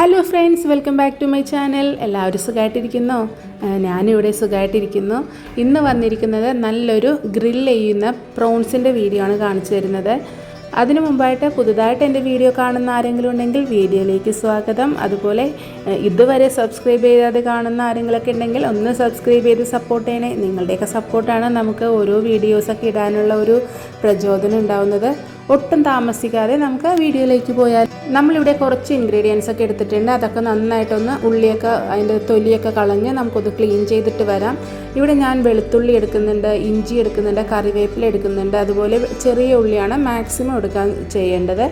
Hello friends, welcome back to my channel. എല്ലാവരും സുഖമായിട്ടിരിക്കുന്നോ? ഞാനിവിടെ സുഖമായിട്ടിരിക്കുന്നു. ഇന്ന് വന്നിരിക്കുന്നത് നല്ലൊരു ഗ്രില്ല് ചെയ്യുന്ന പ്രോൺസിൻ്റെ വീഡിയോ ആണ് കാണിച്ചു തരുന്നത്. അതിനു മുമ്പായിട്ട് പുതുതായിട്ട് എൻ്റെ വീഡിയോ കാണുന്ന ആരെങ്കിലും ഉണ്ടെങ്കിൽ വീഡിയോയിലേക്ക് സ്വാഗതം. അതുപോലെ ഇതുവരെ സബ്സ്ക്രൈബ് ചെയ്യാതെ കാണുന്ന ആരെങ്കിലുമൊക്കെ ഉണ്ടെങ്കിൽ ഒന്ന് സബ്സ്ക്രൈബ് ചെയ്ത് സപ്പോർട്ട് ചെയ്യണേ. നിങ്ങളുടെയൊക്കെ സപ്പോർട്ടാണ് നമുക്ക് ഓരോ വീഡിയോസൊക്കെ ഇടാനുള്ള ഒരു പ്രചോദനം ഉണ്ടാവുന്നത്. ഒട്ടും താമസിക്കാതെ നമുക്ക് വീഡിയോയിലേക്ക് പോയാൽ നമ്മളിവിടെ കുറച്ച് ഇൻഗ്രീഡിയൻസ് ഒക്കെ എടുത്തിട്ടുണ്ട്. അതൊക്കെ നന്നായിട്ടൊന്ന് ഉള്ളിയൊക്കെ അതിൻ്റെ തൊലിയൊക്കെ കളഞ്ഞ് നമുക്കൊന്ന് ക്ലീൻ ചെയ്തിട്ട് വരാം. ഇവിടെ ഞാൻ വെളുത്തുള്ളി എടുക്കുന്നുണ്ട്, ഇഞ്ചി എടുക്കുന്നുണ്ട്, കറിവേപ്പില എടുക്കുന്നുണ്ട്. അതുപോലെ ചെറിയ ഉള്ളിയാണ് മാക്സിമം എടുക്കാൻ ചെയ്യേണ്ടത്.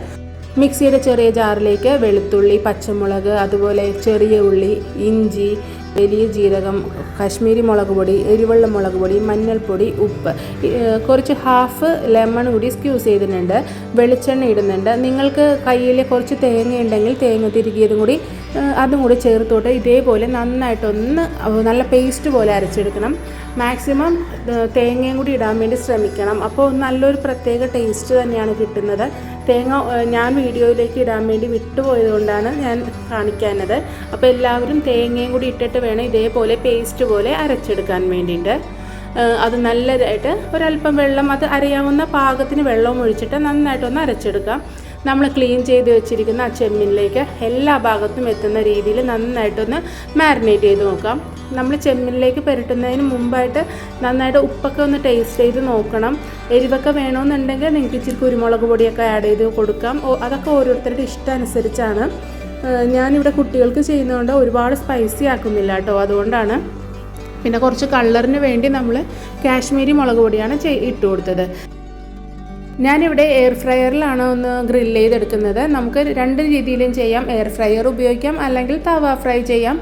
മിക്സിയുടെ ചെറിയ ജാറിലേക്ക് വെളുത്തുള്ളി, പച്ചമുളക്, അതുപോലെ ചെറിയ ഉള്ളി, ഇഞ്ചി, വലിയ ജീരകം, കാശ്മീരി മുളക് പൊടി, എരിവെള്ള മുളക് പൊടി, മഞ്ഞൾപ്പൊടി, ഉപ്പ്, കുറച്ച് ഹാഫ് ലെമൺ കൂടി സ്ക്യൂസ് ചെയ്തിട്ടുണ്ട്. വെളിച്ചെണ്ണ ഇടുന്നുണ്ട്. നിങ്ങൾക്ക് കയ്യിൽ കുറച്ച് തേങ്ങ ഉണ്ടെങ്കിൽ തേങ്ങ തിരുകിയതും കൂടി അതും കൂടി ചേർത്തോട്ട് ഇതേപോലെ നന്നായിട്ടൊന്ന് നല്ല പേസ്റ്റ് പോലെ അരച്ചെടുക്കണം. മാക്സിമം തേങ്ങയും കൂടി ഇടാൻ വേണ്ടി ശ്രമിക്കണം. അപ്പോൾ നല്ലൊരു പ്രത്യേക ടേസ്റ്റ് തന്നെയാണ് കിട്ടുന്നത്. തേങ്ങ ഞാൻ വീഡിയോയിലേക്ക് ഇടാൻ വേണ്ടി വിട്ടുപോയത് കൊണ്ടാണ് ഞാൻ കാണിക്കാനത്. അപ്പോൾ എല്ലാവരും തേങ്ങയും കൂടി ഇട്ടിട്ട് വേണം ഇതേപോലെ പേസ്റ്റ് പോലെ അരച്ചെടുക്കാൻ വേണ്ടിയിട്ട്. അത് നല്ലതായിട്ട് ഒരല്പം വെള്ളം, അത് അരയാവുന്ന പാകത്തിന് വെള്ളവും ഒഴിച്ചിട്ട് നന്നായിട്ടൊന്ന് അരച്ചെടുക്കാം. നമ്മൾ ക്ലീൻ ചെയ്ത് വെച്ചിരിക്കുന്ന ആ ചെമ്മീനിലേക്ക് എല്ലാ ഭാഗത്തും എത്തുന്ന രീതിയിൽ നന്നായിട്ടൊന്ന് മാരിനേറ്റ് ചെയ്ത് നോക്കാം. നമ്മൾ ചെമ്മീനിലേക്ക് പുരട്ടുന്നതിന് മുമ്പായിട്ട് നന്നായിട്ട് ഉപ്പൊക്കെ ഒന്ന് ടേസ്റ്റ് ചെയ്ത് നോക്കണം. എരിവൊക്കെ വേണമെന്നുണ്ടെങ്കിൽ നിങ്ങൾക്ക് ഇച്ചിരി കുരുമുളക് പൊടിയൊക്കെ ആഡ് ചെയ്ത് കൊടുക്കാം. അതൊക്കെ ഓരോരുത്തരുടെ ഇഷ്ടം അനുസരിച്ചാണ്. ഞാനിവിടെ കുട്ടികൾക്ക് ചെയ്യുന്നതുകൊണ്ട് ഒരുപാട് സ്പൈസി ആക്കുന്നില്ല കേട്ടോ, അതുകൊണ്ടാണ്. പിന്നെ കുറച്ച് കളറിന് വേണ്ടി നമ്മൾ കാശ്മീരി മുളക് പൊടിയാണ് ഇട്ട് കൊടുത്തത്. ഞാനിവിടെ എയർ ഫ്രയറിലാണ് ഒന്ന് ഗ്രില്ല് ചെയ്തെടുക്കുന്നത്. നമുക്ക് രണ്ട് രീതിയിലും ചെയ്യാം. എയർ ഫ്രയർ ഉപയോഗിക്കാം, അല്ലെങ്കിൽ തവ ഫ്രൈ ചെയ്യാം.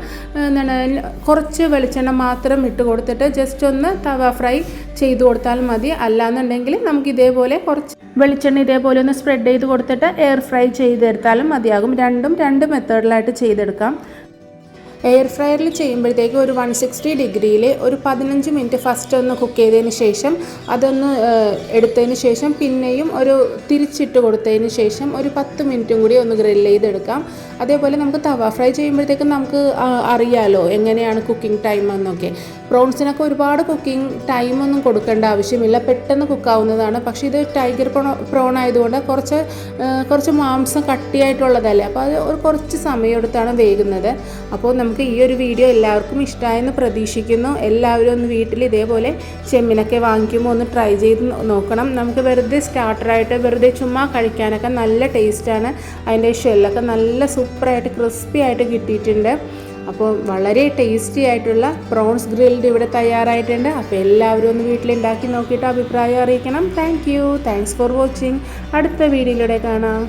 കുറച്ച് വെളിച്ചെണ്ണ മാത്രം ഇട്ട് കൊടുത്തിട്ട് ജസ്റ്റ് ഒന്ന് തവ ഫ്രൈ ചെയ്ത് കൊടുത്താൽ മതി. അല്ലാന്നുണ്ടെങ്കിൽ നമുക്ക് ഇതേപോലെ കുറച്ച് വെളിച്ചെണ്ണ ഇതേപോലെ ഒന്ന് സ്പ്രെഡ് ചെയ്ത് കൊടുത്തിട്ട് എയർ ഫ്രൈ ചെയ്തെടുത്താലും മതിയാകും. രണ്ട് മെത്തേഡിലായിട്ട് ചെയ്തെടുക്കാം. എയർ ഫ്രയറിൽ ചെയ്യുമ്പോഴത്തേക്ക് ഒരു 160 ഡിഗ്രിയിൽ ഒരു 15 മിനിറ്റ് ഫസ്റ്റ് ഒന്ന് കുക്ക് ചെയ്തതിന് ശേഷം അതൊന്ന് എടുത്തതിന് ശേഷം പിന്നെയും ഒരു തിരിച്ചിട്ട് കൊടുത്തതിന് ശേഷം ഒരു 10 മിനിറ്റും കൂടി ഒന്ന് ഗ്രില്ല് ചെയ്തെടുക്കാം. അതേപോലെ നമുക്ക് തവ ഫ്രൈ ചെയ്യുമ്പോഴത്തേക്കും നമുക്ക് അറിയാമല്ലോ എങ്ങനെയാണ് കുക്കിംഗ് ടൈം എന്നൊക്കെ. പ്രോൺസിനൊക്കെ ഒരുപാട് കുക്കിംഗ് ടൈമൊന്നും കൊടുക്കേണ്ട ആവശ്യമില്ല, പെട്ടെന്ന് കുക്കാവുന്നതാണ്. പക്ഷേ ഇത് ടൈഗർ പ്രോൺ ആയതുകൊണ്ട് കുറച്ച് മാംസം കട്ടിയായിട്ടുള്ളതല്ലേ, അപ്പോൾ അത് കുറച്ച് സമയമെടുത്താണ് വേകുന്നത്. അപ്പോൾ നമുക്ക് ഈ ഒരു വീഡിയോ എല്ലാവർക്കും ഇഷ്ടമായെന്ന് പ്രതീക്ഷിക്കുന്നു. എല്ലാവരും ഒന്ന് വീട്ടിൽ ഇതേപോലെ ചെമ്മീനൊക്കെ വാങ്ങിക്കുമ്പോൾ ഒന്ന് ട്രൈ ചെയ്ത് നോക്കണം. നമുക്ക് വെറുതെ സ്റ്റാർട്ടറായിട്ട് വെറുതെ ചുമ്മാ കഴിക്കാനൊക്കെ നല്ല ടേസ്റ്റാണ്. അതിൻ്റെ ഷെല്ലൊക്കെ നല്ല സൂപ്പറായിട്ട് ക്രിസ്പി ആയിട്ട് കിട്ടിയിട്ടുണ്ട്. അപ്പോൾ വളരെ ടേസ്റ്റി ആയിട്ടുള്ള പ്രോൺസ് ഗ്രിൽഡ് ഇവിടെ തയ്യാറായിട്ടുണ്ട്. അപ്പോൾ എല്ലാവരും ഒന്ന് വീട്ടിലുണ്ടാക്കി നോക്കിയിട്ട് അഭിപ്രായം അറിയിക്കണം. Thanks for watching. അടുത്ത വീഡിയോയിലൂടെ കാണാം.